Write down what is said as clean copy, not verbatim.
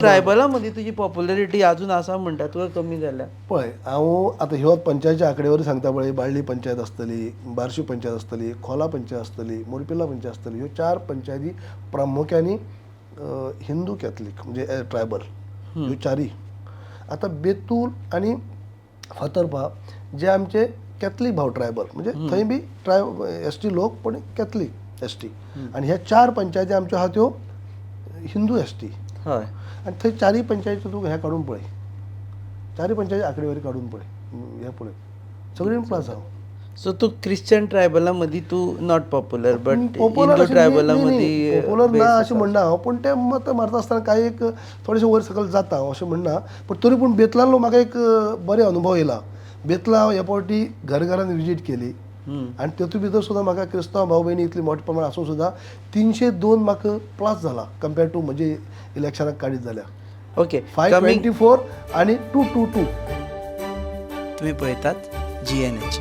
ट्रायबलामध्ये तुझी पॉप्युलरिटी अजून असा म्हणटात तुका कमी जाल्या. पळय हांव आतां ह्यो पंचायतच्या आंकडेवारी सांगता पळय, बाळ्ळी पंचायत आसतली, बार्शी पंचायत आसतली, खोला पंचायत आसतली, मोरपिल्ला पंचायत आसतली, ह्यो 4 पंचायती प्रामुख्याने हिंदू कॅथलीक म्हणजे ट्रायबल ह्यो चारी. आतां बेतूल आनी फातर्पा जे आमचे कॅथलीक भाव ट्रायबल म्हणजे थंय बी एसटी लोक पण कॅथलीक एसटी, आनी ह्या 4 पंचायती आमच्यो आहा त्यो हिंदू एसटी. हय. आनी थंय 4 पंचायती तूं हें काडून पळय, 4 पंचायती आंकडेवारी काडून पळय, हें पळय सगळीं प्लस आहा. सो तू क्रिश्चन ट्रायबला मदीं तू not popular but popular Hindu ट्रायबला मदीं पॉप्युलर ना अशें म्हणना हांव, पूण तें मत मारता आसतना कांय एक थोडेशें वयर सकयल जाता अशें म्हणना. पूण तरी पूण बेतलालो म्हाका एक बरे अनुभव येयला. बेतला हांव ह्या फावटी घरान विजीट केली आनी तेतूंत भितर सुद्दां म्हाका क्रिस्तांव भाव भयणी इतली मोठ्या प्रमाण आसूं सुद्दां 302 म्हाका प्लस जाला कंपेर्ड टू म्हणजे इलेक्शनाक काडीत जाल्यार. ओके. 524 आनी 222. तुम्ही पळयतात GNH.